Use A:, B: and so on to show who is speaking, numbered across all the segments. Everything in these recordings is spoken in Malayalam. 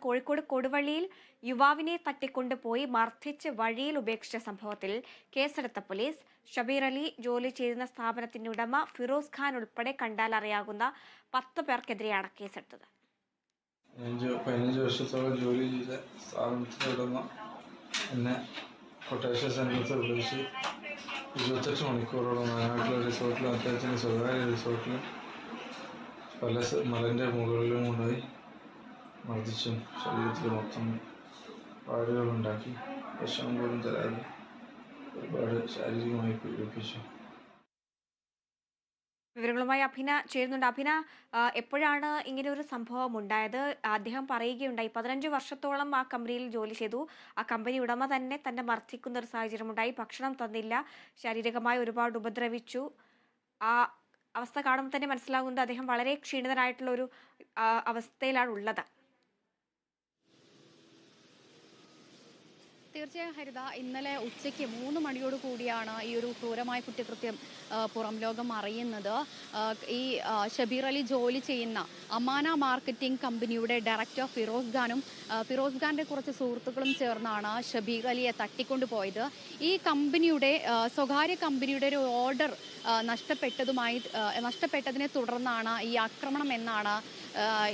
A: കോഴിക്കോട് കൊടുവള്ളിയിൽ യുവാവിനെ തട്ടിക്കൊണ്ടുപോയി മർദ്ദിച്ച് വഴിയിൽ ഉപേക്ഷിച്ച സംഭവത്തിൽ കേസെടുത്ത പോലീസ് ഷബീർ അലി ജോലി ചെയ്യുന്ന സ്ഥാപനത്തിന്റെ ഉടമ ഫിറോസ് ഖാൻ ഉൾപ്പെടെ കണ്ടാലറിയാവുന്ന 10 പേർക്കെതിരെയാണ് കേസെടുത്തത്.
B: 15 വർഷത്തോളം ജോലി ചെയ്ത സ്ഥാപനത്തിന്റെ ഉടമ എന്നെ കൊട്ടേഷൻ സെന്ററിൽ വിളിച്ച് 28 മണിക്കൂറോളം വയനാട്ടിലെ റിസോർട്ടിലും അദ്ദേഹത്തിൻ്റെ സ്വകാര്യ റിസോർട്ടിലും പല മലൻ്റെ മുകളിലും കൊണ്ടുപോയി മർദ്ദിച്ചും ശരീരത്തിൽ മൊത്തം പാടുകളുണ്ടാക്കി വിഷം പോലും തരാതെ ഒരുപാട് ശാരീരികമായി പീഡിപ്പിച്ചു.
A: വിവരങ്ങളുമായി അഭിന ചേരുന്നുണ്ട്. അഭിന, എപ്പോഴാണ് ഇങ്ങനെ ഒരു സംഭവം ഉണ്ടായത്? അദ്ദേഹം പറയുകയുണ്ടായി 15 വർഷത്തോളം ആ കമ്പനിയിൽ ജോലി ചെയ്തു. ആ കമ്പനി ഉടമ തന്നെ മർദ്ദിക്കുന്ന ഒരു സാഹചര്യം ഉണ്ടായി. ഭക്ഷണം തന്നില്ല, ശാരീരികമായി ഒരുപാട് ഉപദ്രവിച്ചു. ആ അവസ്ഥ കാണുമ്പോൾ തന്നെ മനസ്സിലാകുന്നത് അദ്ദേഹം വളരെ ക്ഷീണിതനായിട്ടുള്ള ഒരു അവസ്ഥയിലാണ് ഉള്ളത്.
C: തീർച്ചയായും ഹരിത, ഇന്നലെ ഉച്ചയ്ക്ക് 3 മണിയോട് കൂടിയാണ് ഈ ഒരു ക്രൂരമായ കുറ്റകൃത്യം പുറം ലോകം അറിയുന്നത്. ഈ ഷബീർ അലി ജോലി ചെയ്യുന്ന അമാന മാർക്കറ്റിംഗ് കമ്പനിയുടെ ഡയറക്ടർ ഫിറോസ് ഖാന്റെ കുറച്ച് സുഹൃത്തുക്കളും ചേർന്നാണ് ഷബീർ അലിയെ തട്ടിക്കൊണ്ടുപോയത്. ഈ കമ്പനിയുടെ സ്വകാര്യ കമ്പനിയുടെ ഒരു ഓർഡർ നഷ്ടപ്പെട്ടതിനെ തുടർന്നാണ് ഈ ആക്രമണം എന്നാണ്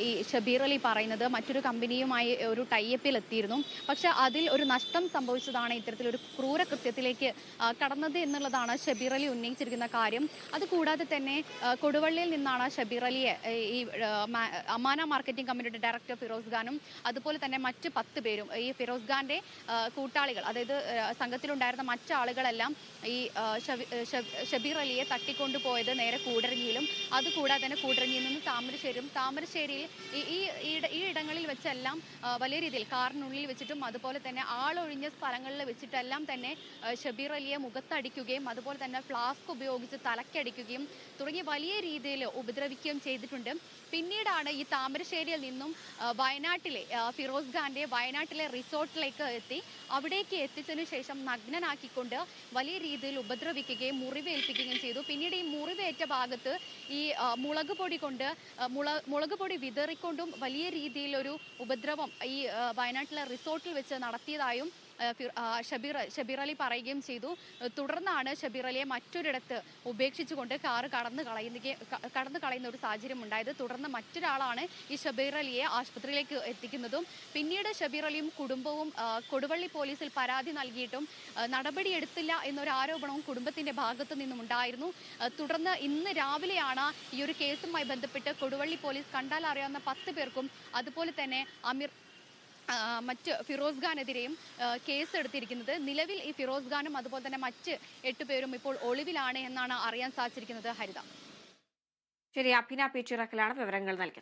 C: ഈ ഷബീർ അലി പറയുന്നത്. മറ്റൊരു കമ്പനിയുമായി ഒരു ടൈപ്പിൽ എത്തിയിരുന്നു. പക്ഷെ അതിൽ ഒരു നഷ്ടം സംഭവിച്ചതാണ് ഇത്തരത്തിലൊരു ക്രൂരകൃത്യത്തിലേക്ക് കടന്നത് എന്നുള്ളതാണ് ഷബീർ അലി ഉന്നയിച്ചിരിക്കുന്ന കാര്യം. അതുകൂടാതെ തന്നെ കൊടുവള്ളിയിൽ നിന്നാണ് ഷബീർ അലിയെ ഈ അമാന മാർക്കറ്റിംഗ് കമ്പനിയുടെ ഡയറക്ടർ ഫിറോസ് ഖാനും അതുപോലെ തന്നെ മറ്റ് 10 പേരും ഈ ഫിറോസ് ഖാന്റെ കൂട്ടാളികൾ, അതായത് സംഘത്തിലുണ്ടായിരുന്ന മറ്റാളുകളെല്ലാം ഈ ഷബീർ അലിയെ തട്ടിക്കൊണ്ടുപോയത് നേരെ കൂടരഞ്ഞിയിലും അതുകൂടാതെ തന്നെ കൂടരഞ്ഞിയിൽ നിന്ന് താമരശ്ശേരിയിൽ ഈ ഇടങ്ങളിൽ വെച്ചെല്ലാം വലിയ രീതിയിൽ കാറിനുള്ളിൽ വെച്ചിട്ടും അതുപോലെ തന്നെ ആളൊഴിഞ്ഞ സ്ഥലങ്ങളിൽ വെച്ചിട്ടെല്ലാം തന്നെ ഷബീർ അലിയെ മുഖത്തടിക്കുകയും അതുപോലെ തന്നെ ഫ്ലാസ്ക് ഉപയോഗിച്ച് തലക്കടിക്കുകയും തുടങ്ങിയ വലിയ രീതിയിൽ ഉപദ്രവിക്കുകയും ചെയ്തിട്ടുണ്ട്. പിന്നീടാണ് ഈ താമരശ്ശേരിയിൽ നിന്നും വയനാട്ടിലെ ഫിറോസ് ഖാന്റെ വയനാട്ടിലെ റിസോർട്ടിലേക്ക് എത്തി അവിടേക്ക് എത്തിച്ചതിനു ശേഷം നഗ്നനാക്കിക്കൊണ്ട് വലിയ രീതിയിൽ ഉപദ്രവിക്കുകയും മുറിവേൽപ്പിക്കുകയും ചെയ്തു. പിന്നീട് ഈ മുറിവേറ്റ ഭാഗത്ത് ഈ മുളക് പൊടി വിതറിക്കൊണ്ടും വലിയ രീതിയിലൊരു ഉപദ്രവം ഈ വയനാട്ടിലെ റിസോർട്ടിൽ വെച്ച് നടത്തിയതായും ഷബീർ അലി പറയുകയും ചെയ്തു. തുടർന്നാണ് ഷബീർ അലിയെ മറ്റൊരിടത്ത് ഉപേക്ഷിച്ചുകൊണ്ട് കാറ് കടന്നു കളയുന്ന ഒരു സാഹചര്യം ഉണ്ടായത്. തുടർന്ന് മറ്റൊരാളാണ് ഈ ഷബീർ അലിയെ ആശുപത്രിയിലേക്ക് എത്തിക്കുന്നതും. പിന്നീട് ഷബീർ അലിയും കുടുംബവും കൊടുവള്ളി പോലീസിൽ പരാതി നൽകിയിട്ടും നടപടിയെടുത്തില്ല എന്നൊരു ആരോപണവും കുടുംബത്തിന്റെ ഭാഗത്തു നിന്നും ഉണ്ടായിരുന്നു. തുടർന്ന് ഇന്ന് രാവിലെയാണ് ഈ ഒരു കേസുമായി ബന്ധപ്പെട്ട് കൊടുവള്ളി പോലീസ് കണ്ടാൽ അറിയാവുന്ന 10 പേർക്കും അതുപോലെ തന്നെ മറ്റ് ഫിറോസ് ഖാനെതിരെയും കേസെടുത്തിരിക്കുന്നത്. നിലവിൽ ഈ ഫിറോസ് ഖാനും അതുപോലെ തന്നെ മറ്റ് 8 പേരും ഇപ്പോൾ ഒളിവിലാണ് എന്നാണ് അറിയാൻ സാധിച്ചിരിക്കുന്നത്. ഹരിത.
A: ശരി, അഭിന പി ചിറക്കലാണ് വിവരങ്ങൾ നൽകിയത്.